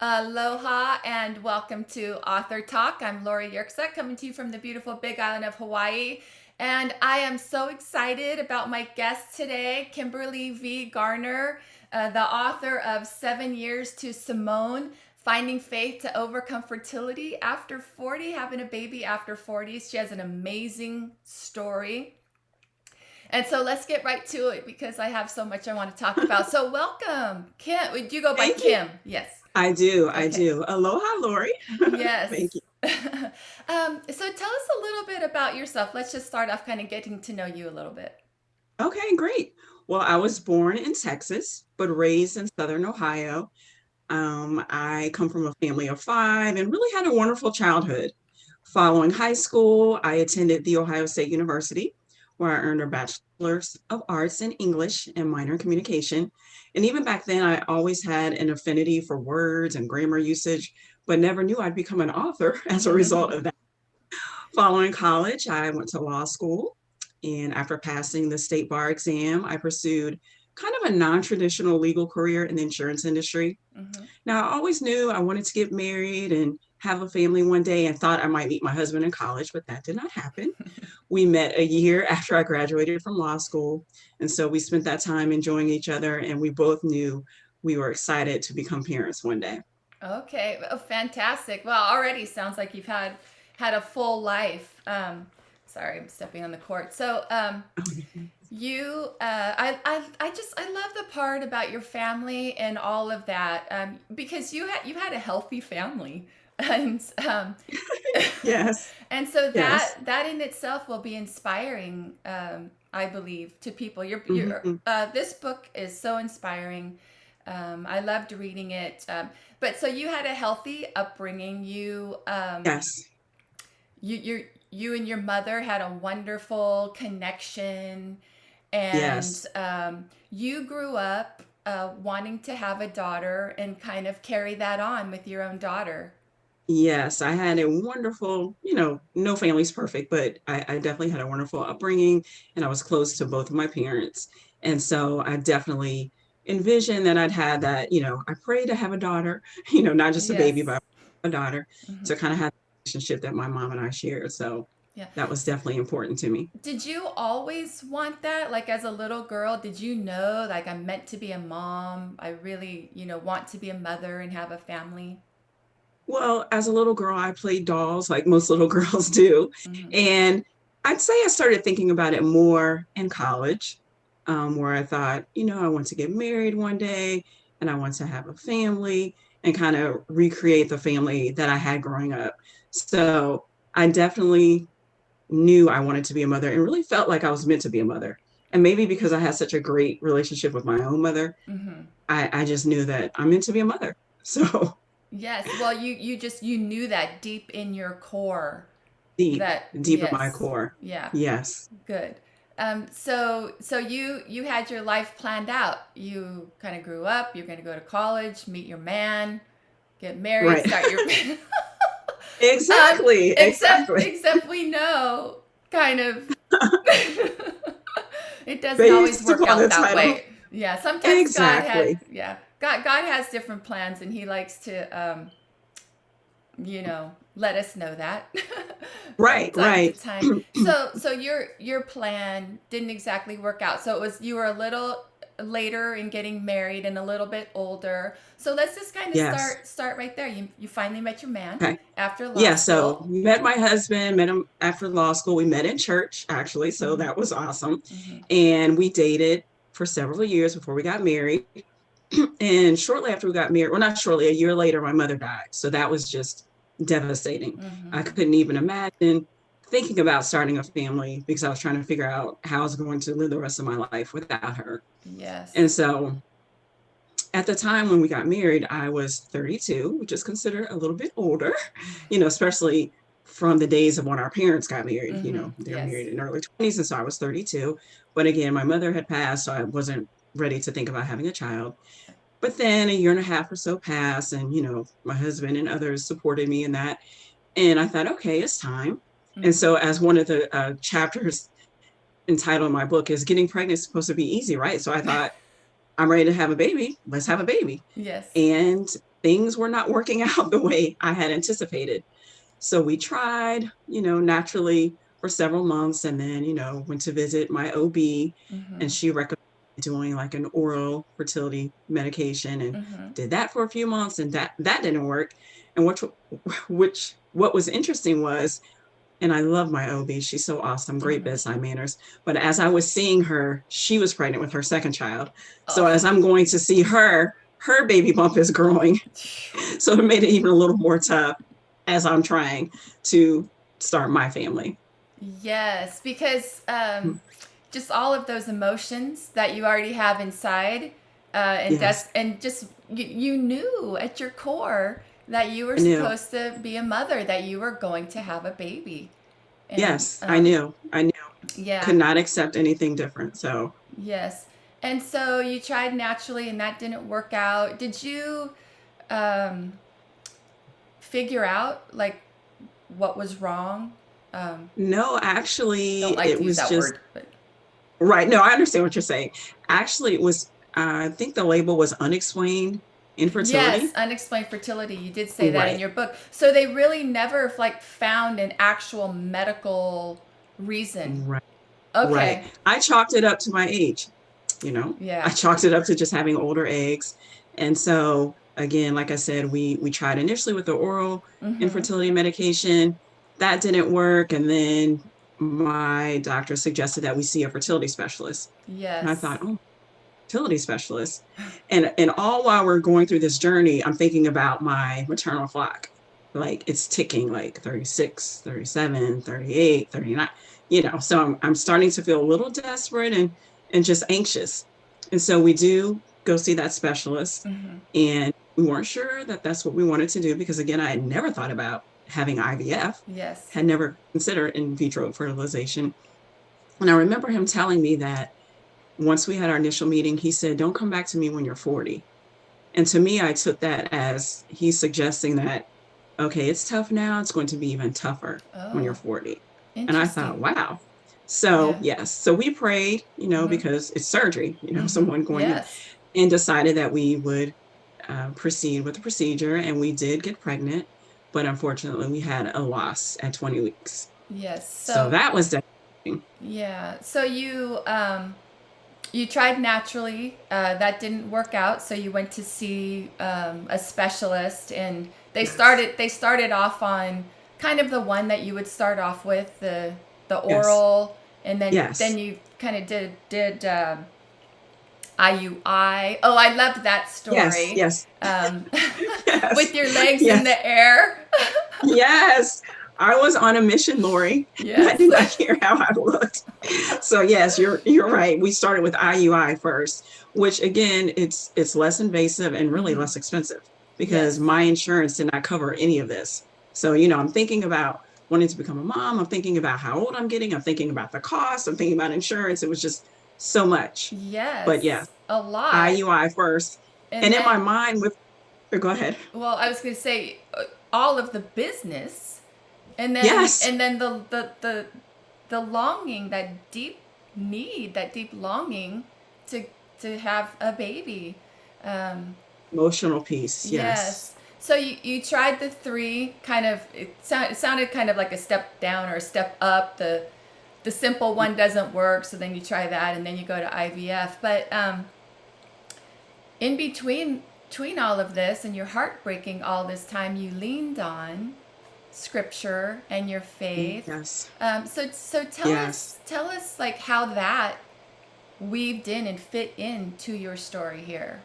Aloha and welcome to Author Talk. I'm Lori Yerksa coming to you from the beautiful Big Island of Hawaii. And I am so excited about my guest today, Kimberly V. Garner, the author of 7 Years to Simone, Finding Faith to Overcome Fertility After 40, Having a Baby After 40. She has an amazing story. And so let's get right to it because I have so much I want to talk about. So welcome, Kim. Would you go by Thank you. Kim? Yes. I do. I Okay. do. Aloha, Lori. Thank Yes. you. So tell us a little bit about yourself. Let's just start off kind of getting to know you a little bit. Okay, great. Well, I was born in Texas, but raised in Southern Ohio. I come from a family of five and really had a wonderful childhood. Following high school, I attended The Ohio State University, where I earned a bachelor's of arts in English and minor in communication. And even back then, I always had an affinity for words and grammar usage, but never knew I'd become an author as a result of that. Following college, I went to law school. And after passing the state bar exam, I pursued kind of a non traditional legal career in the insurance industry. Hmm. Now, I always knew I wanted to get married and have a family one day and thought I might meet my husband in college, but that did not happen. We met a year after I graduated from law school. And so we spent that time enjoying each other, and we both knew we were excited to become parents one day. Okay. Oh, fantastic. Well, already sounds like you've had a full life. Sorry, I'm stepping on the court. So, you, I love the part about your family and all of that, because you had a healthy family, and Yes, and so yes. that in itself will be inspiring, I believe, to people. Mhm. This book is so inspiring. I loved reading it. But so you had a healthy upbringing. Yes, You and your mother had a wonderful connection, and yes. you grew up wanting to have a daughter and kind of carry that on with your own daughter. Yes, I had a wonderful, no family's perfect, but I definitely had a wonderful upbringing and I was close to both of my parents. And so I definitely envisioned that I'd had that, I prayed to have a daughter, not just a baby, Yes. but a daughter Hmm. to kind of have the relationship that my mom and I shared. So Yeah. that was definitely important to me. Did you always want that? Like as a little girl, did you know, like, I'm meant to be a mom? I really, want to be a mother and have a family? Well, as a little girl, I played dolls like most little girls do. Hmm. And I'd say I started thinking about it more in college, where I thought, I want to get married one day and I want to have a family and kind of recreate the family that I had growing up. So I definitely knew I wanted to be a mother and really felt like I was meant to be a mother. And maybe because I had such a great relationship with my own mother, Hmm. I just knew that I'm meant to be a mother. So Yes. Well, you knew that deep in your core. deep, That deep in my yes. core. Yeah. Yes. Good. So you had your life planned out. You kind of grew up. You're going to go to college, meet your man, get married, Right. start your Exactly. Exactly. except we know kind of it doesn't always Based work upon the out that title. way. Yeah, sometimes Exactly. God has different plans, and he likes to let us know that from Right, time to right. time. So your plan didn't exactly work out. So it was you were a little later in getting married and a little bit older. So let's just kind of Yes. start right there. You finally met your man Okay. after law Yeah, so school. met my husband, met him after law school. We met in church, actually, so Mhm. that was awesome. Mhm. And we dated for several years before we got married. And shortly after we got married, well, not shortly, a year later, my mother died. So that was just devastating. I Mhm. couldn't even imagine thinking about starting a family because I was trying to figure out how I was going to live the rest of my life without her. Yes. And so at the time when we got married, I was 32, which is considered a little bit older, especially from the days of when our parents got married. Mhm. They were Yes. married in their early 20s. And so I was 32. But again, my mother had passed, so I wasn't ready to think about having a child. But then a year and a half or so passed, and my husband and others supported me in that. And I thought, okay, it's time. And Mhm. so, as one of the chapters entitled in my book is "Getting Pregnant is Supposed to Be Easy," right? So I thought I'm ready to have a baby. Let's have a baby. Yes. And things were not working out the way I had anticipated. So we tried, naturally for several months, and then, went to visit my OB, and Mm-hmm. she recommended doing like an oral fertility medication, and Mm-hmm. did that for a few months, and that didn't work. And which what was interesting was, and I love my OB, she's so awesome, great Mm-hmm. bedside manners. But as I was seeing her, she was pregnant with her second child. So Oh. as I'm going to see her, her baby bump is growing. So it made it even a little more tough as I'm trying to start my family. Yes, because just all of those emotions that you already have inside, Yes, and just you knew at your core that you were I knew. supposed to be a mother, that you were going to have a baby, and Yes, I knew. I knew. Could yeah, not accept anything different. So yes, and so you tried naturally, and that didn't work out. Did you um, figure out like what was wrong? Um, no, actually, don't like it to use was that just word, but right. No, I understand what you're saying. Actually, it was, I think the label was unexplained yes, infertility. unexplained fertility. You did say that in Right, your book. So they really never like found an actual medical reason. right, right. Okay. I chalked it up to my age. I Yeah. chalked it up to just having older eggs. And so again, like I said, we tried initially with the oral Mm-hmm. infertility medication. That didn't work. And then my doctor suggested that we see a fertility specialist. And I Yes. thought, oh, fertility specialist. And all while we're going through this journey, I'm thinking about my maternal clock. Like it's ticking like 36, 37, 38, 39, so I'm starting to feel a little desperate and just anxious. And so we do go see that specialist, Mm-hmm. and we weren't sure that that's what we wanted to do because again, I had never thought about having IVF, Yes. had never considered in vitro fertilization. And I remember him telling me that once we had our initial meeting, he said, don't come back to me when you're 40. And to me, I took that as he's suggesting that, okay, it's tough now. It's going to be even tougher when you're Oh, 40. And I thought, interesting. wow. So, Yeah. yes. So we prayed, Mm-hmm. because it's surgery, Mm-hmm. someone going in, Yes. and decided that we would proceed with the procedure. And we did get pregnant. But unfortunately, we had a loss at 20 weeks. Yes. So So that was devastating. yeah. So you tried naturally. That didn't work out. So you went to see a specialist, and Yes. they started off on kind of the one that you would start off with, the Yes. oral, and then Yes. you kind of did IUI. Oh, I loved that Yes. story. Yes. Um, Yes. with your legs in Yes. the air. Yes, I was on a mission, Lori. I Yes. did not care how I looked. So yes, you're right. We started with IUI first, which again, it's less invasive and really Mm-hmm. less expensive because Yes. my insurance did not cover any of this. So, I'm thinking about wanting to become a mom. I'm thinking about how old I'm getting. I'm thinking about the cost. I'm thinking about insurance. It was just so much. But yeah, Yes. A lot. IUI first. And And in my then, mind go ahead. well, I was going to say all of the business, Yes. and then the longing, that deep need, that deep longing to have a baby. Um, Emotional piece. Yes. yes. So you tried the three kind of. It sounded kind of like a step down or a step up. The simple one doesn't work, so then you try that, and then you go to IVF. But in between all of this, and your heartbreaking all this time, you leaned on scripture and your faith. Yes. So Yes. tell us like how that weaved in and fit into your story here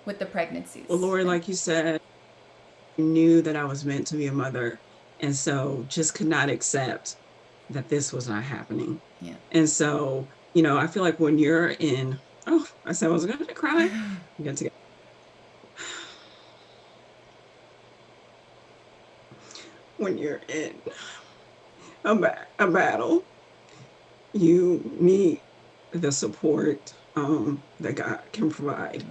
with the Well, pregnancies. Lori, like you said, I knew that I was meant to be a mother. And so just could not accept that this was not happening. Yeah. And so, I feel like when you're in, oh, I said I was going to cry. I'm going to get, when you're in a battle, you need the support that God can provide.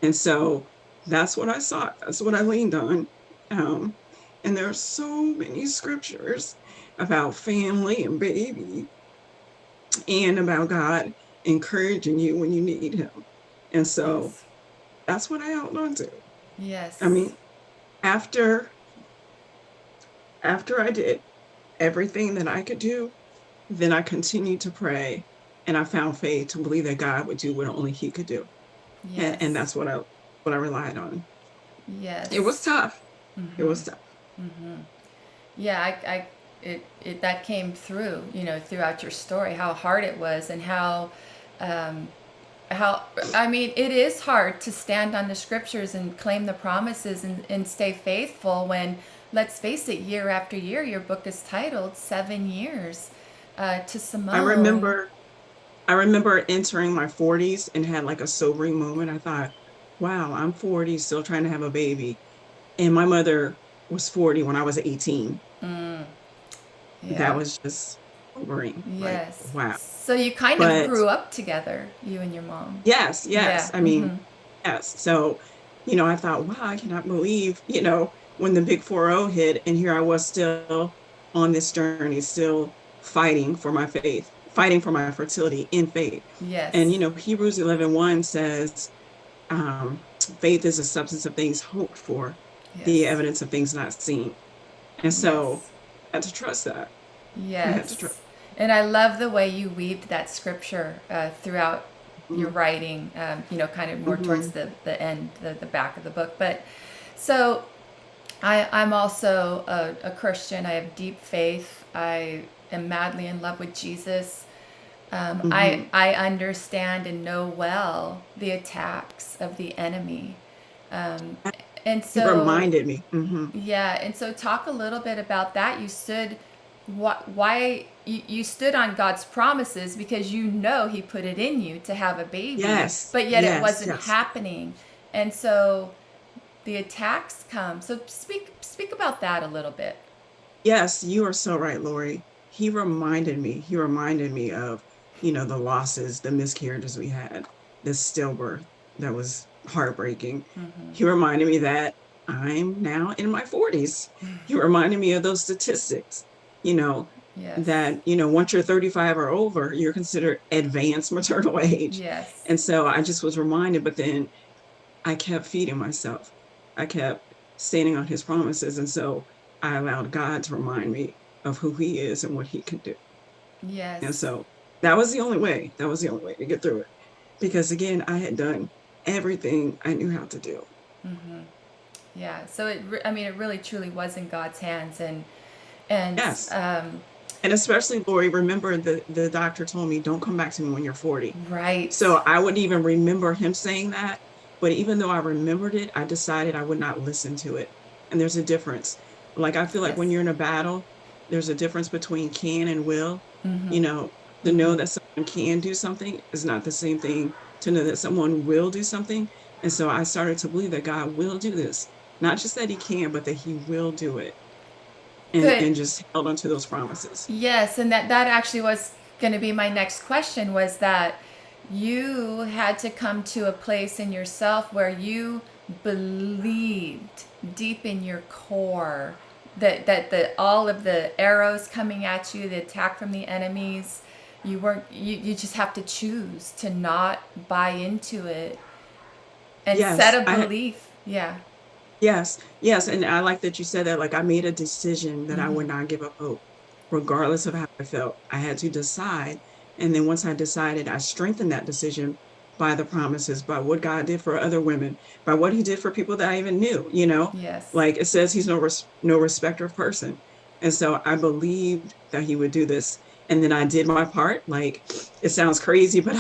And so that's what I sought. That's what I leaned on. Um, and there are so many scriptures about family and baby and about God encouraging you when you need him. And so Yes. that's what I held on to. I Yes. mean, after after I did everything that I could do, then I continued to pray and I found faith to believe that God would do what only he could do. And Yes. that's what I relied on. It was Yes. tough. It Mm-hmm. was tough. Mm-hmm. Yeah, it that came through, throughout your story, how hard it was and um, how, I mean, it is hard to stand on the scriptures and claim the promises and stay faithful when, let's face it, year after year, your book is titled 7 Years to I Simone. remember I remember entering my 40s and had like a sobering moment. I thought, wow, I'm 40, still trying to have a baby. And my mother was 40 when I was 18. Mm, That yeah. was just sobering. Like, Yes. wow. So you kind of But grew up together, you and your mom. yes, Yeah. yes. I mean, Mm-hmm. yes. So, I thought, wow, I cannot believe, when the big 4-0 hit, and here I was still on this journey, still fighting for my faith, fighting for my fertility in faith. And, Yes. Hebrews 11:1 says, faith is a substance of things hoped for, the Yes. evidence of things not seen. And so Yes. I had to trust that. I had to trust. Yes. And I love the way you weaved that scripture throughout your Mm-hmm. writing, kind of more towards Mm-hmm. the end, the back of the book. But so I'm also a Christian. I have deep faith. I am madly in love with Jesus. Mm-hmm. I understand and know well the attacks of the enemy. Um, and He so reminded me. Mm-hmm. yeah, and so talk a little bit about that. You stood, why you stood on God's promises because you know He put it in you to have a baby, Yes, but yet it yes, wasn't yes. happening, and so the attacks come. So speak about that a little bit. Yes, you are so right, Lori. He reminded me of, the losses, the miscarriages we had, the stillbirth that was heartbreaking. Mm-hmm. He reminded me that I'm now in my 40s. He reminded me of those statistics, you know, Yes. that, once you're 35 or over, you're considered advanced maternal age. Yes. And so I just was reminded, but then I kept feeding myself. I kept standing on his promises. And so I allowed God to remind me of who he is and what he can do. And Yes. so that was the only way. That was the only way to get through it. Because again, I had done everything I knew how to do. Mm-hmm. Yeah. So I mean, it really truly was in God's hands, and Yes. And especially, Lori, remember the doctor told me, don't come back to me when you're 40. right. So I wouldn't even remember him saying that. But even though I remembered it, I decided I would not listen to it. And there's a difference. Like, I feel like Yes. when you're in a battle, there's a difference between can and will. Mm-hmm. You know, to know Mm-hmm. that someone can do something is not the same thing to know that someone will do something. And so I started to believe that God will do this. Not just that he can, but that he will do it. And Good. and just held onto those promises. Yes, and that actually was going to be my next question, was that you had to come to a place in yourself where you believed deep in your core that the all of the arrows coming at you, the attack from the enemies, you just have to choose to not buy into it and set Yes, a I belief. Yeah. Yes, yes, and I like that you said that. Like, I made a decision that I Mhm. would not give up hope, regardless of how I felt. I had to decide, and then once I decided, I strengthened that decision by the promises, by what God did for other women, by what He did for people that I even knew. Yes. Like it says, He's no respecter of person, and so I believed that He would do this, and then I did my part. Like, it sounds crazy, but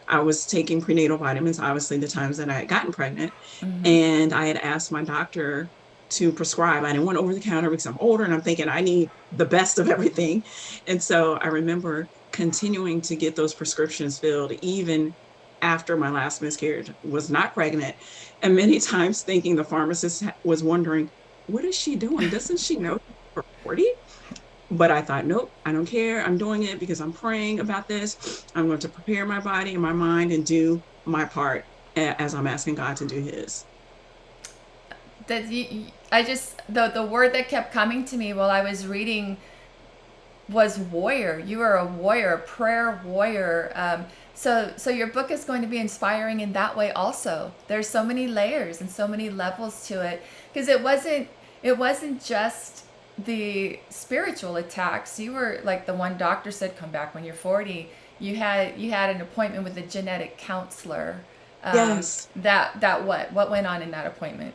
I was taking prenatal vitamins, obviously the times that I had gotten pregnant, Mhm. and I had asked my doctor to prescribe. I didn't want over the counter because I'm older and I'm thinking I need the best of everything. And so I remember continuing to get those prescriptions filled even after my last miscarriage, was not pregnant. And many times thinking the pharmacist was wondering, what is she doing? Doesn't she know for 40? But I thought, nope, I don't care. I'm doing it because I'm praying about this. I'm going to prepare my body and my mind and do my part as I'm asking God to do his. I just, the word that kept coming to me while I was reading was warrior. You are a warrior, a prayer warrior. So your book is going to be inspiring in that way also. There's so many layers and so many levels to it, because it wasn't just the spiritual attacks. You were like, the one doctor said, come back when you're 40. You had an appointment with a genetic counselor. Yes. That what went on in that appointment?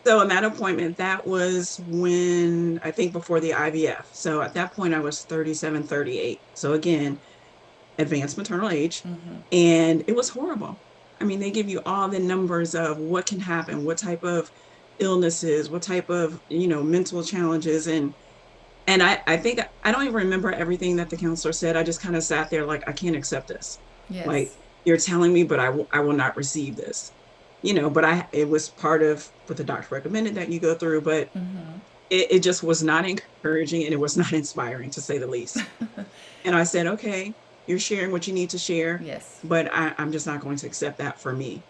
So in that appointment, that was when I think before the IVF. So at that point, I was 37, 38. So again, advanced maternal age. Mm-hmm. And it was horrible. I mean, they give you all the numbers of what can happen, what type of illnesses, what type of, mental challenges. And I think I don't even remember everything that the counselor said. I just kind of sat there like, I can't accept this. Like, Yes. you're telling me, but I will not receive this. But it was part of what the doctor recommended that you go through, but Mm-hmm. it just was not encouraging and it was not inspiring, to say the least. And I said, okay, you're sharing what you need to share, Yes. but I'm just not going to accept that for me.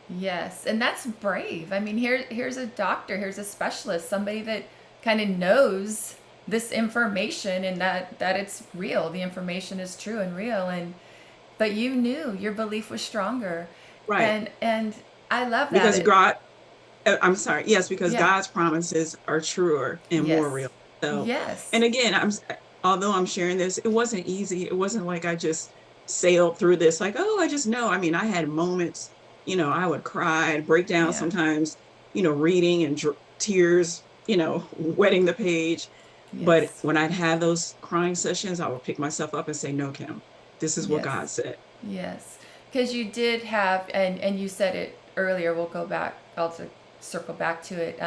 Yes, and that's brave. I mean, here's a doctor, here's a specialist, somebody that kind of knows this information, and that it's real. The information is true and real, and but you knew your belief was stronger, Right. and I love that. Because I'm sorry. Yes, because Yeah. God's promises are truer and more Yes. real. So, and Yes. again, although I'm sharing this, it wasn't easy. It wasn't like I just sailed through this, like, oh, I just know. I mean, I had moments, I would cry, I'd break down Yeah. sometimes, reading and tears, wetting the page. But Yes. when I'd have those crying sessions, I would pick myself up and say, no, Kim, this is what God Yes. said. Yes. Because you did have, and you said it earlier. We'll go back. I'll to circle back to it.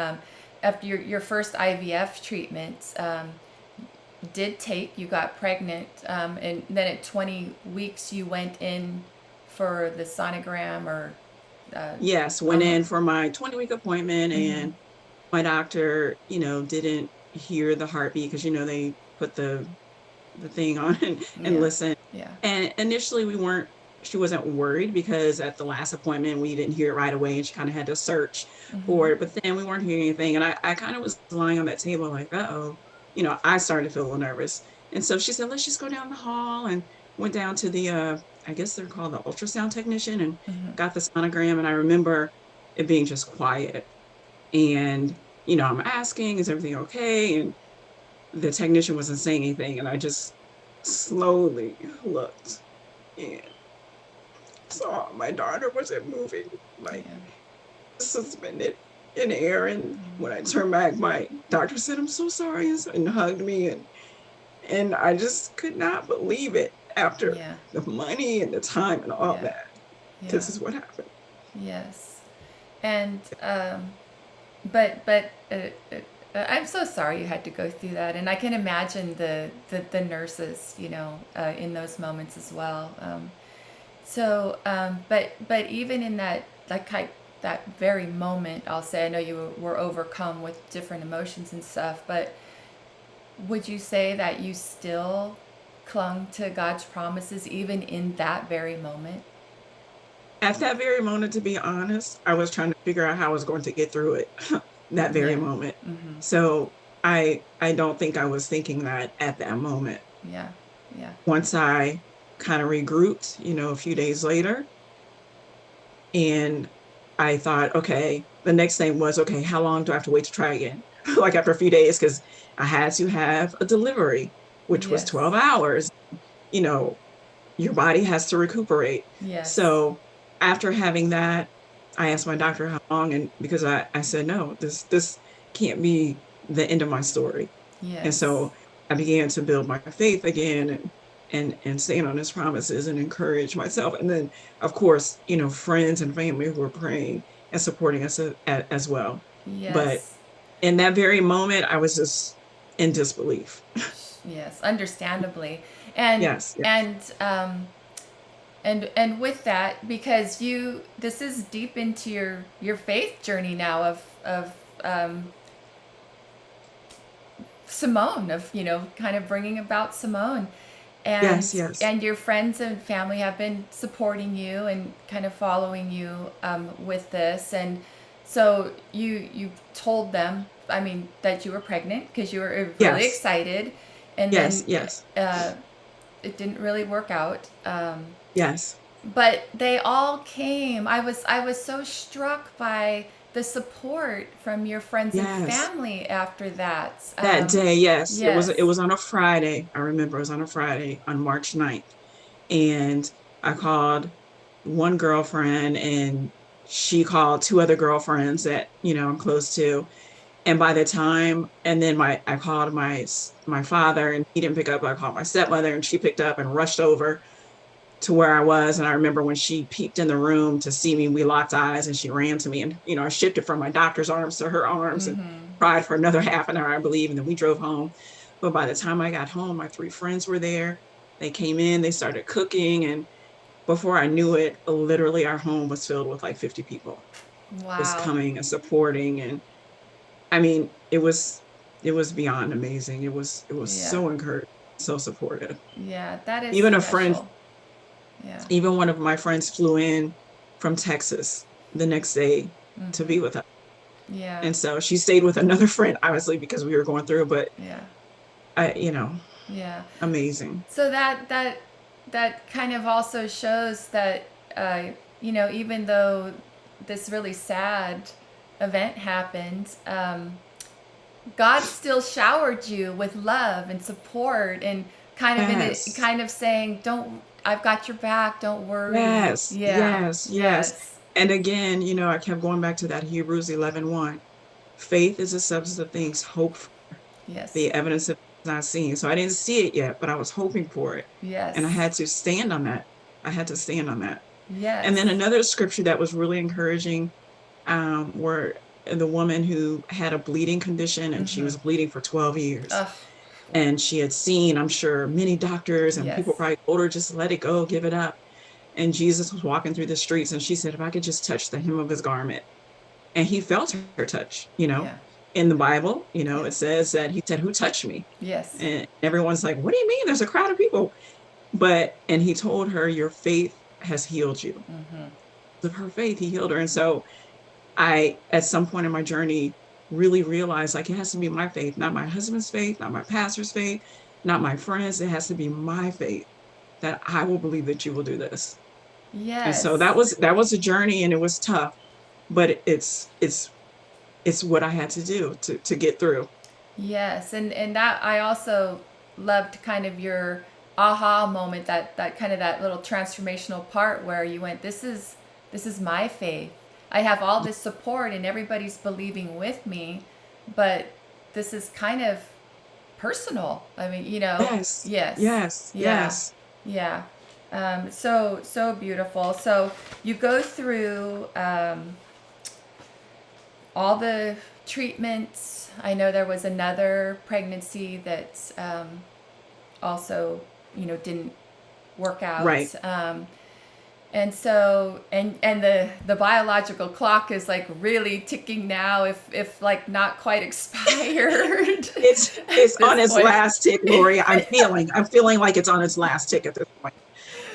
After your first IVF treatment, did take, you got pregnant, and then at 20 weeks you went in for the sonogram, or uh Yes, went uh-huh. in for my 20-week appointment, Mm-hmm. and my doctor, didn't hear the heartbeat because, they put the thing on and Yeah. listen. Yeah. And initially she wasn't worried because at the last appointment we didn't hear it right away and she kind of had to search Mm-hmm. for it. But then we weren't hearing anything. And I kind of was lying on that table like, uh-oh, I started to feel a little nervous. And so she said, let's just go down the hall, and went down to the I guess they're called the ultrasound technician, and Mm-hmm. got the sonogram. And I remember it being just quiet. And, I'm asking, is everything okay? And the technician wasn't saying anything. And I just slowly looked and saw my daughter wasn't moving, like Yeah. suspended in air. And when I turned back, my doctor said, I'm so sorry, and hugged me. And I just could not believe it after Yeah. the money and the time and all Yeah. that. Yeah. This is what happened. Yes. And but I'm so sorry you had to go through that, and I can imagine the nurses, in those moments as well. But even in that, that very moment, I'll say, I know you were overcome with different emotions and stuff, but would you say that you still clung to God's promises even in that very moment? At that very moment, to be honest, I was trying to figure out how I was going to get through it that very Yeah. moment. Mm-hmm. So I don't think I was thinking that at that moment. Yeah. Yeah. Once I kind of regrouped, a few days later, and I thought, okay, the next thing was, okay, how long do I have to wait to try again? Like after a few days, because I had to have a delivery, which was Yes. 12 hours. You know, your body has to recuperate. Yes. So after having that, I asked my doctor how long, and because I said, no, this can't be the end of my story. And Yes. so I began to build my faith again, and stand on his promises and encourage myself. And then, of course, friends and family who were praying and supporting us as well. But Yes. in that very moment, I was just in disbelief. Yes. Understandably. And Yes, yes, and and with that, because this is deep into your faith journey now, of Simone, of kind of bringing about Simone, and yes, yes, and your friends and family have been supporting you and kind of following you, with this. And so you told them, I mean, that you were pregnant because you were really yes, excited, and yes, then yes, uh, it didn't really work out. yes. but they all came. I was so struck by the support from your friends and Yes. family after that. That day, yes. It Yes. was on a Friday. I remember it was on a Friday on March 9th. And I called one girlfriend and she called two other girlfriends that, I'm close to. And by the time, and then I called my father and he didn't pick up. I called my stepmother and she picked up and rushed over to where I was. And I remember when she peeked in the room to see me, we locked eyes and she ran to me and, I shifted from my doctor's arms to her arms and Mm-hmm. cried for another half an hour, I believe. And then we drove home. But by the time I got home, my three friends were there. They came in, they started cooking. And before I knew it, literally our home was filled with like 50 people just Wow. coming and supporting. And I mean, it was beyond amazing. It was Yeah. so encouraging, so supportive. Yeah, that is Even a friend special. Yeah. Even one of my friends flew in from Texas the next day to Mm-hmm. be with us. Yeah. And so she stayed with another friend, obviously, because we were going through, but Yeah. I, Yeah. amazing. So that kind of also shows that even though this really sad event happened, God still showered you with love and support and kind of in it, Yes. kind of saying, "Don't, I've got your back. Don't worry." Yes. Yeah. Yes. Yes. Yes. And again, I kept going back to that Hebrews 11:1. Faith is the substance of things hoped for, Yes. the evidence of things not seen. So I didn't see it yet, but I was hoping for it. And I Yes. had to stand on that. I had to stand on that. And Yes. then another scripture that was really encouraging, where the woman who had a bleeding condition and she Mm-hmm. was bleeding for 12 years. Oh. And she had seen, I'm sure, many doctors and Yes. people probably told her, just let it go, give it up. And Jesus was walking through the streets and she said, if I could just touch the hem of his garment. And he felt her touch, Yeah. in the Bible, Yeah. it says that he said, who touched me? Yes. And everyone's like, what do you mean? There's a crowd of people. And he told her, your faith has healed you. Mm-hmm. Of her faith, he healed her. And so at some point in my journey, really realized like it has to be my faith, not my husband's faith, not my pastor's faith, not my friends. It has to be my faith that I will believe that you will do this. And so Yes. that was a journey and it was tough, but it's what I had to do to get through. Yes, and that I also loved kind of your aha moment, that kind of that little transformational part where you went, this is my faith. I have all this support and everybody's believing with me, but this is kind of personal. I mean, Yes, yes. yes, Yeah. yes. Yeah. So beautiful. So you go through all the treatments. I know there was another pregnancy that also, didn't work out. Right. And so, and the biological clock is like really ticking now, if like not quite expired It's at on this its point. last tick, Lori. I'm feeling like it's on its last tick at this point.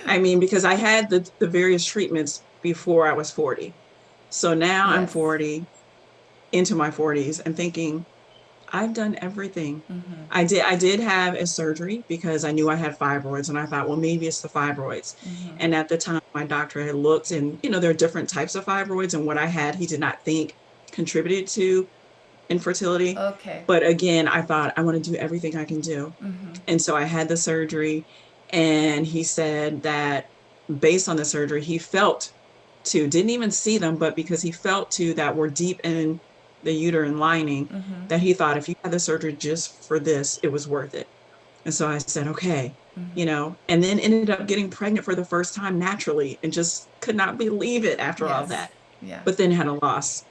I mean, because I had the various treatments before I was 40. So now I'm Yes. 40, into my 40s, and thinking, I've done everything. Mm-hmm. I did have a surgery because I knew I had fibroids and I thought, well, maybe it's the fibroids. Mm-hmm. And at the time, my doctor had looked and, there are different types of fibroids and what I had, he did not think contributed to infertility. Okay. But again, I thought I want to do everything I can do. Mm-hmm. And so I had the surgery and he said that based on the surgery, he felt to, didn't even see them, but because he felt to that were deep in the uterine lining, Mm-hmm. that he thought if you had the surgery just for this, it was worth it. And so I said, okay, Mm-hmm. and then ended up getting pregnant for the first time naturally and just could not believe it after all Yes. that, Yeah. but then had a loss.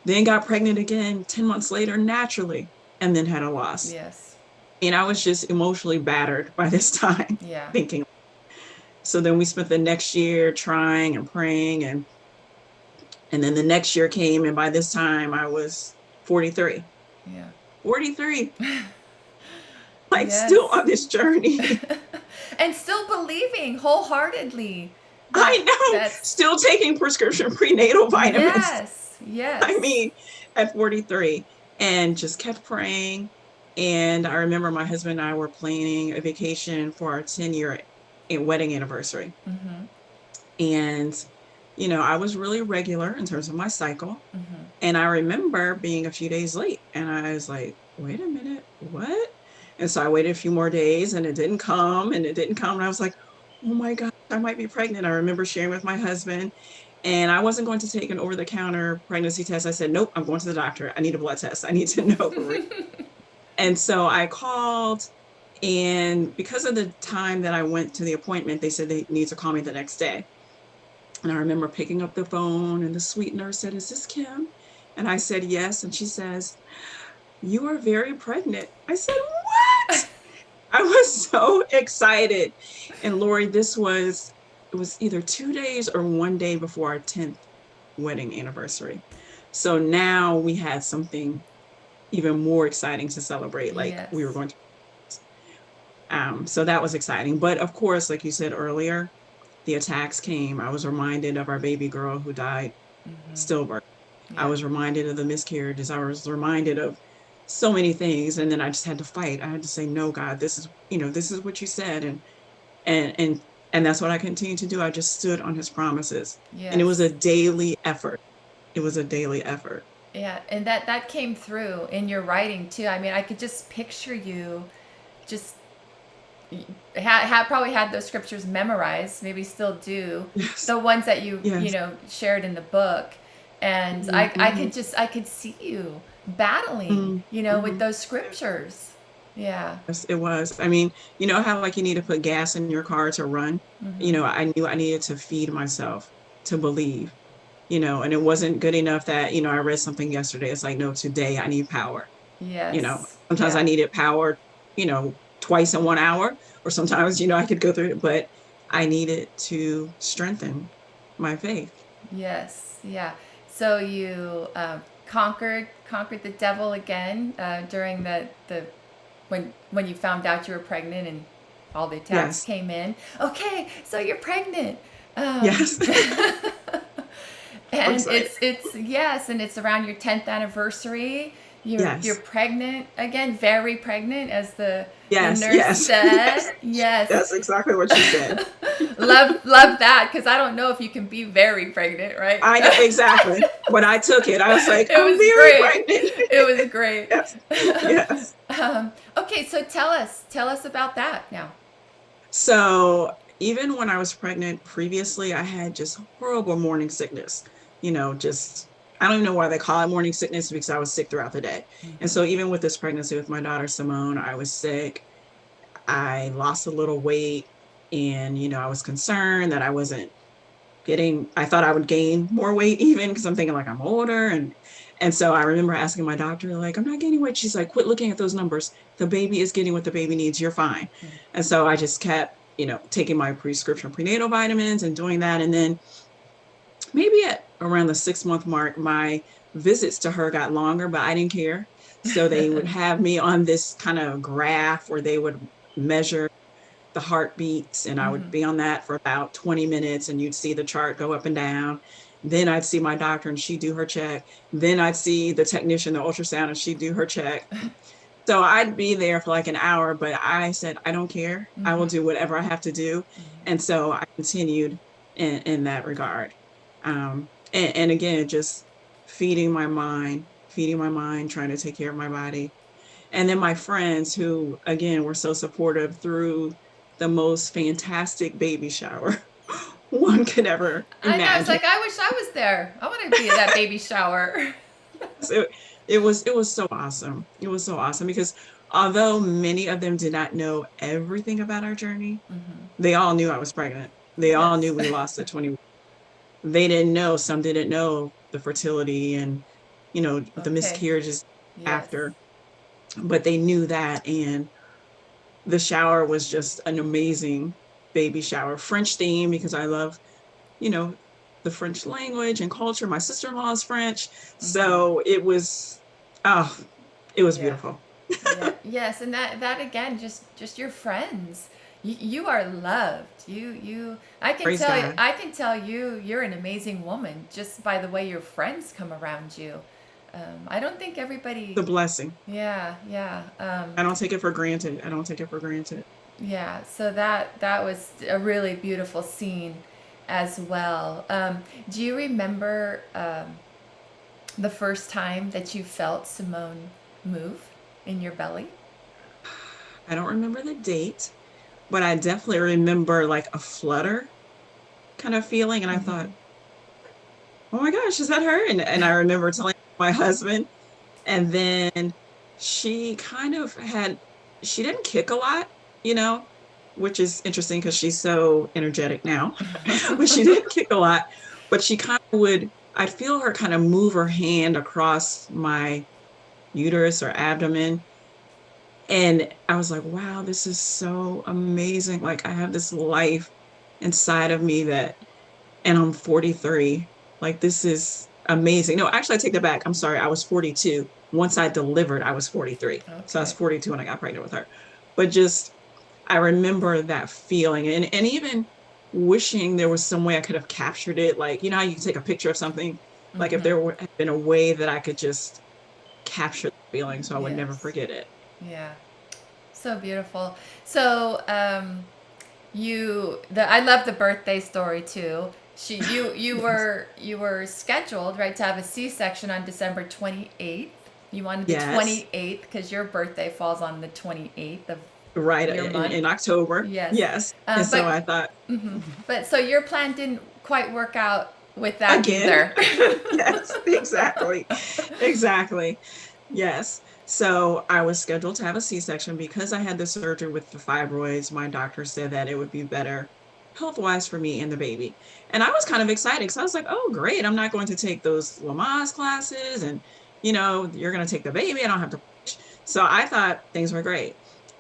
Then got pregnant again 10 months later naturally and then had a loss. Yes. And I was just emotionally battered by this time, Yeah. thinking. So then we spent the next year trying and praying and then the next year came and by this time I was 43. Yeah. 43, like still Yes. on this journey. And still believing wholeheartedly I that know, that's still taking prescription prenatal vitamins. yes. I Yes. mean, at 43, and just kept praying. And I remember my husband and I were planning a vacation for our 10-year wedding anniversary. Mm-hmm. And, I was really regular in terms of my cycle. Hmm. And I remember being a few days late and I was like, wait a minute, what? And so I waited a few more days and it didn't come and it didn't come. And I was like, oh my gosh, I might be pregnant. I remember sharing with my husband and I wasn't going to take an over the counter pregnancy test. I said, nope, I'm going to the doctor. I need a blood test. I need to know for real. And so I called, and because of the time that I went to the appointment, they said they need to call me the next day. And I remember picking up the phone and the sweet nurse said, is this Kim? And I said, yes. And she says, you are very pregnant. I said, what? I was so excited. And Lori, it was either 2 days or one day before our 10th wedding anniversary. So now we had something even more exciting to celebrate. Like we were Yes. going to, so that was exciting. But of course, like you said earlier, the attacks came. I was reminded of our baby girl who died Hmm. stillbirth. I Yeah. was reminded of the miscarriages. I was reminded of so many things. And then I just had to fight. I had to say, no, God, this is what you said. And, and, and that's what I continued to do. I just stood on his promises and it was a Yes. daily effort. It was a daily effort. Yeah, and that came through in your writing too. I mean, I could just picture you just probably had those scriptures memorized, maybe still do, Yes. the ones that you Yes. know shared in the book, and Mm-hmm. I could see you battling, with Mm-hmm. those Yes. scriptures. Yeah. Yes, it was. I mean, you know how like you need to put gas in your car to run? Mm-hmm. I knew I needed to feed myself to believe, and it wasn't good enough that, I read something yesterday. It's like, no, today I need power. Yes. Sometimes I Yeah. needed power, twice in 1 hour, or sometimes, I could go through it, but I needed to strengthen my faith. Yes. Yeah. So you conquered the devil again during the when you found out you were pregnant and all the attacks Yes. came in. Okay, so you're pregnant. Um, Yes. So and excited. it's yes, and it's around your 10th anniversary. You're Yes. pregnant again, very pregnant, as the Yes. nurse Yes. Yes. said. Yes. That's exactly what she said. Love that, because I don't know if you can be very pregnant, right? I know exactly. When I took it, I was like, It I'm was very great. pregnant. It was great. Yes. Yes. Okay, so tell us about that now. So even when I was pregnant previously, I had just horrible morning sickness. Just I don't even know why they call it morning sickness because I was sick throughout the day. And Hmm. so even with this pregnancy with my daughter Simone, I was sick. I lost a little weight and I was concerned that I wasn't getting I thought I would gain more weight even because I'm thinking like I'm older and so I remember asking my doctor like I'm not gaining weight. She's like, quit looking at those numbers. The baby is getting what the baby needs. You're fine. And so I just kept taking my prescription prenatal vitamins and doing that. And then maybe at around the 6 month mark, my visits to her got longer, but I didn't care. So they would have me on this kind of graph where they would measure the heartbeats, and I would Hmm. be on that for about 20 minutes, and you'd see the chart go up and down. Then I'd see my doctor and she'd do her check. Then I'd see the technician, the ultrasound, and she'd do her check. So I'd be there for like an hour, but I said, I don't care. I will Hmm. do whatever I have to do. Hmm. And so I continued in that regard. And again, just feeding my mind, trying to take care of my body. And then my friends who, again, were so supportive through the most fantastic baby shower one could ever I know. It's imagine. like I wish I was there. I want to be at that baby shower. So it was so awesome. It was so awesome because although many of them did not know everything about our journey, Hmm. they all knew I was pregnant. They all Yes. knew we lost at 20. They didn't know, some didn't know the fertility and the Okay. miscarriages Yes. after, but they knew that. And the shower was just an amazing baby shower, French theme because I love, you know, the French language and culture. My sister-in-law is French. Hmm. So oh, it was Yeah. beautiful. Yeah. Yes, and that again, just your friends. You are loved. You. Praise God. I can tell you're an amazing woman just by the way your friends come around you. I don't think everybody. The blessing. Yeah. Yeah. I don't take it for granted. I don't take it for granted. Yeah. So that was a really beautiful scene. as well. Do you remember the first time that you felt Simone move in your belly? I don't remember the date, but I definitely remember like a flutter kind of feeling. And I thought, Mm-hmm. oh my gosh, is that her? And I remember telling my husband, and then she kind of had, she didn't kick a lot, you know, which is interesting because she's so energetic now, but she didn't kick a lot, but she kind of would, I'd feel her kind of move her hand across my uterus or abdomen. And I was like, wow, this is so amazing. Like I have this life inside of me that, and I'm 43. Like this is amazing. No, actually I take that back. I'm sorry. I was 42. Once I delivered, I was 43. So I was Okay. 42 when I got pregnant with her. But just I remember that feeling and even wishing there was some way I could have captured it. Like, you know how you take a picture of something? Like if Mm-hmm. there had been a way that I could just capture the feeling so I would never Yes. forget it. Yeah. So beautiful. So, I love the birthday story too. Yes. You were scheduled, right, to have a C-section on December 28th. You wanted the Yes. 28th because your birthday falls on the 28th of Right. your month. In October. Yes. Yes. And so But I thought, mhm. "Mhm. But so your plan didn't quite work out with that Again. either. Yes, exactly. Exactly. Yes. So I was scheduled to have a C-section because I had the surgery with the fibroids. My doctor said that it would be better health-wise for me and the baby. And I was kind of excited because I was like, oh, great. I'm not going to take those Lamaze classes and, you know, you're going to take the baby. I don't have to push. So I thought things were great.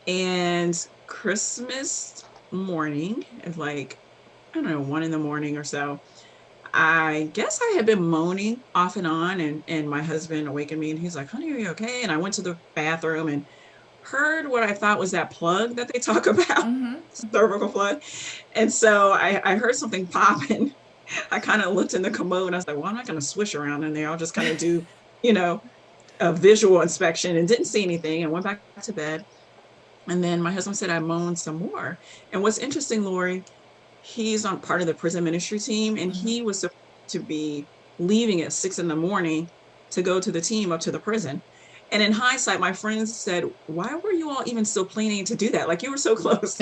And Christmas morning at like, I don't know, 1 in the morning or so, I guess I had been moaning off and on, and my husband awakened me and he's like, honey, are you okay? And I went to the bathroom and heard what I thought was that plug that they talk about, Mm-hmm. cervical plug. And so I heard something pop and I kind of looked in the commode and I was like, well, I'm not going to swish around in there. I'll just kind of do, you know, a visual inspection and didn't see anything and went back to bed. And then my husband said I moaned some more. And what's interesting, Lori, he's on part of the prison ministry team and Mm-hmm. he was supposed to be leaving at 6 in the morning to go to the team up to the prison. And in hindsight, my friends said, why were you all even still planning to do that? Like you were so close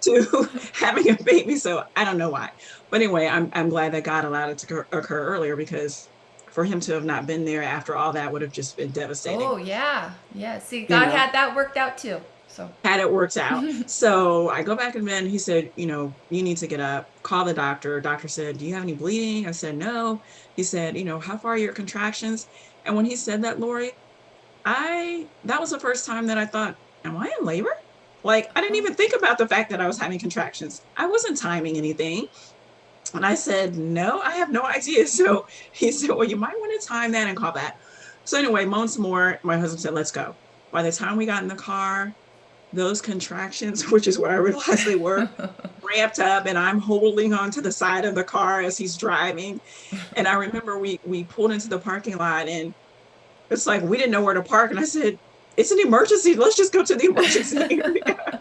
to having a baby. So I don't know why. But anyway, I'm glad that God allowed it to occur earlier because for him to have not been there after all that would have just been devastating. Oh yeah, yeah. See, You God know, had that worked out too. So. had it worked out. So I go back in bed and he said, you know, you need to get up, call the doctor. Doctor said, do you have any bleeding? I said, no. He said, you know, how far are your contractions? And when he said that, Lori, that was the first time that I thought, am I in labor? Like, I didn't Oh. even think about the fact that I was having contractions. I wasn't timing anything. And I said, no, I have no idea. So he said, well, you might want to time that and call back. So anyway, months more, my husband said, let's go. By the time we got in the car, those contractions, which is what I realized they were, ramped up and I'm holding on to the side of the car as he's driving. And I remember we pulled into the parking lot and it's like we didn't know where to park. And I said, it's an emergency. Let's just go to the emergency area.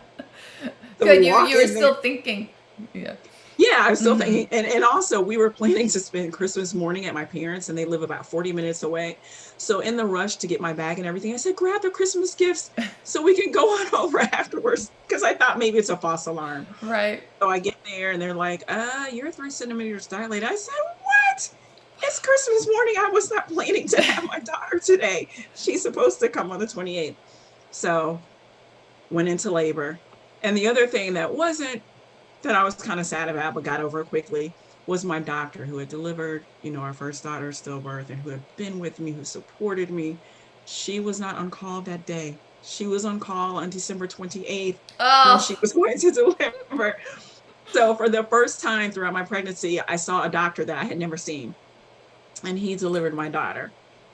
So we Good, walk you were in there. still thinking. Yeah. Yeah, I was still Mm-hmm. thinking. And also we were planning to spend Christmas morning at my parents and they live about 40 minutes away. So in the rush to get my bag and everything, I said, grab the Christmas gifts so we can go on over afterwards. Because I thought maybe it's a false alarm. Right. So I get there and they're like, you're 3 centimeters dilated. I said, what? It's Christmas morning. I was not planning to have my daughter today. She's supposed to come on the 28th. So went into labor. And the other thing that wasn't that I was kind of sad about, but got over quickly was my doctor who had delivered, you know, our first daughter stillbirth and who had been with me, who supported me. She was not on call that day. She was on call on December 28th when Oh, she was going to deliver. So for the first time throughout my pregnancy, I saw a doctor that I had never seen, and he delivered my daughter.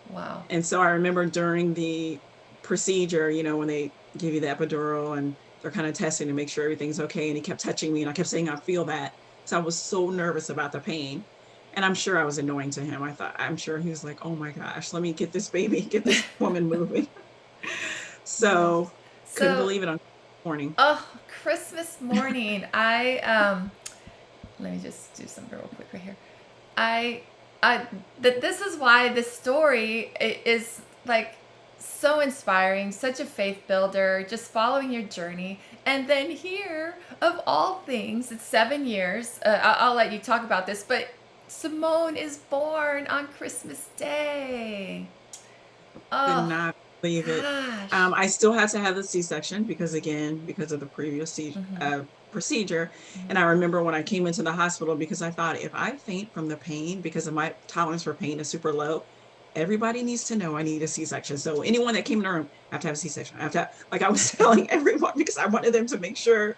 wow. And so I remember during the procedure, you know, when they give you the epidural and they're kind of testing to make sure everything's okay. And he kept touching me and I kept saying, I feel that. So I was so nervous about the pain. And I'm sure I was annoying to him. I'm sure he was like, oh my gosh, let me get this baby, get this woman moving. Yes. So couldn't So, believe it on morning. oh, Christmas morning. let me just do something real quick right here. I, I, this is why this story is like so inspiring, such a faith builder, just following your journey. And then here, of all things, it's 7 years. I'll let you talk about this, but Simone is born on Christmas Day. Could Oh, not believe it. gosh. I still had to have the C-section because, again, because of the previous Mm-hmm. procedure. And Mm-hmm. I remember when I came into the hospital, because I thought if I faint from the pain, because of my tolerance for pain is super low, everybody needs to know I need a C-section. So anyone that came in the room, I have to have a C-section. I have to have, like I was telling everyone, because I wanted them to make sure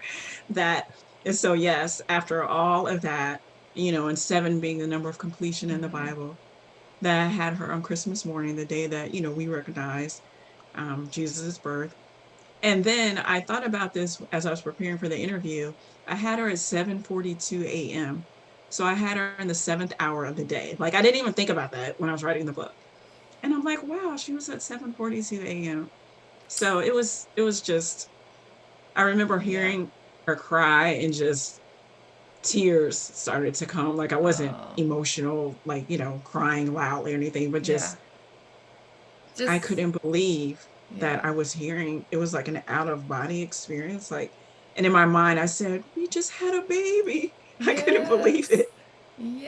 that. And so, yes, after all of that, and seven being the number of completion in the Mm-hmm. Bible, that I had her on Christmas morning, the day that, we recognize Jesus' birth. And then I thought about this as I was preparing for the interview. I had her at 7:42 a.m. So I had her in the seventh hour of the day. Like I didn't even think about that when I was writing the book. And I'm like, wow, she was at 7:42 a.m. So it was just, I remember Yeah. hearing her cry and just tears started to come. Like I wasn't Oh, emotional, like, crying loudly or anything, but yeah. just I Just, couldn't believe yeah. that I was hearing it was like an out of body experience. Like, and in my mind, I said, we just had a baby. I couldn't believe Yes. it.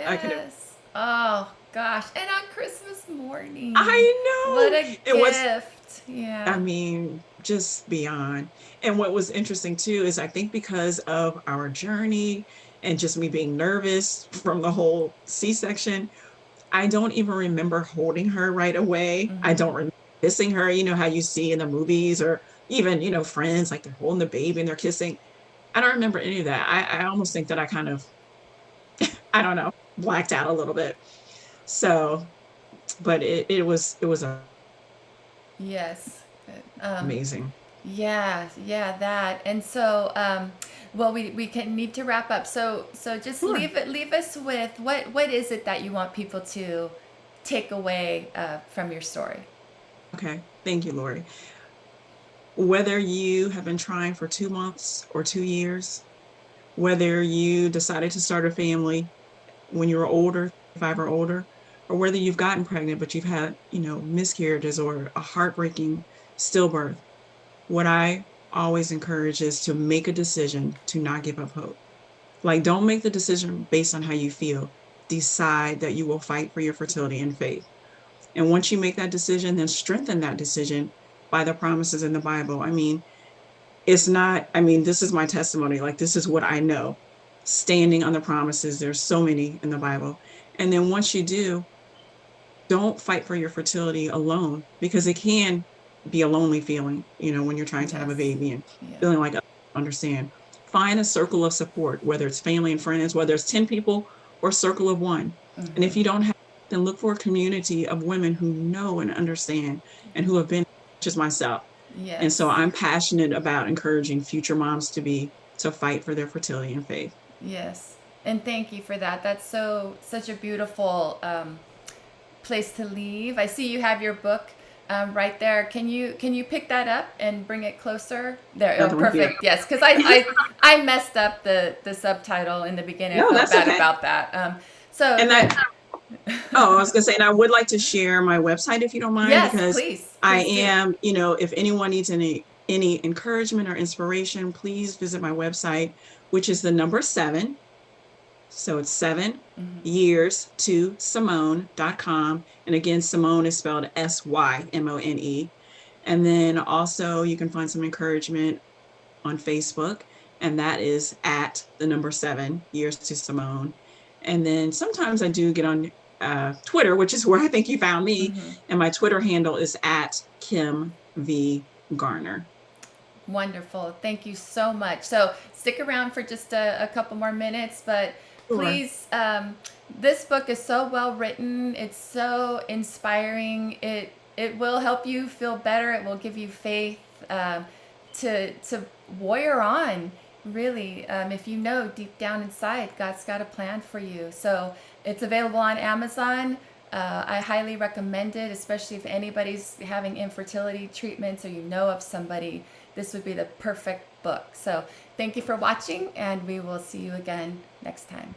I couldn't, Yes. Oh, gosh. And on Christmas morning. What I a know. It was, gift. I Yeah. mean, just beyond. And what was interesting too is I think because of our journey and just me being nervous from the whole C-section, I don't even remember holding her right away. I Mm-hmm. don't remember kissing her, how you see in the movies or even, friends, like they're holding the baby and they're kissing. I don't remember any of that. I almost think that I kind of, I don't know, blacked out a little bit. So, but it was Yes. Good. amazing. Yeah, yeah, that. And so, well, we can need to wrap up. So just Sure. leave us with what is it that you want people to take away from your story? Okay. Thank you, Lori. Whether you have been trying for 2 months or 2 years, whether you decided to start a family when you were older, 5 or older, or whether you've gotten pregnant but you've had, miscarriages or a heartbreaking stillbirth, what I always encourage is to make a decision to not give up hope. Like, don't make the decision based on how you feel. Decide that you will fight for your fertility and faith. And once you make that decision, then strengthen that decision by the promises in the Bible. I mean, it's not, I mean, this is my testimony. Like, this is what I know. Standing on the promises, there's so many in the Bible. And then once you do, don't fight for your fertility alone because it can be a lonely feeling, when you're trying to have a Yes. baby and Yeah. feeling like, understand. Find a circle of support, whether it's family and friends, whether it's 10 people or a circle of one. And if Mm-hmm. you don't have, then look for a community of women who know and understand and who have been just myself. And so Yes. I'm passionate about encouraging future moms to fight for their fertility and faith. Yes. And thank you for that. That's such a beautiful place to leave. I see you have your book right there. Can you pick that up and bring it closer? There. Oh, Another one here. perfect. Yes, because I messed up the subtitle in the beginning. I No, felt that's bad okay. about that. So And that, oh, I was gonna say, and I would like to share my website if you don't mind, yes, because please, I please do. am, if anyone needs any encouragement or inspiration, please visit my website, which is the number seven. So it's seven Mm-hmm. years to Simone.com. And again, Simone is spelled Symone. And then also you can find some encouragement on Facebook, and that is at the number 7 years to Simone. And then sometimes I do get on Twitter, which is where I think you found me, Mm-hmm. and my Twitter handle is at Kim V Garner. Wonderful. Thank you so much. So stick around for just a couple more minutes, but Sure. please, this book is so well written. It's so inspiring. It will help you feel better. It will give you faith to warrior on. Really, if you know deep down inside, God's got a plan for you. So it's available on Amazon. I highly recommend it, especially if anybody's having infertility treatments or you know of somebody. this would be the perfect book. So thank you for watching, and we will see you again next time.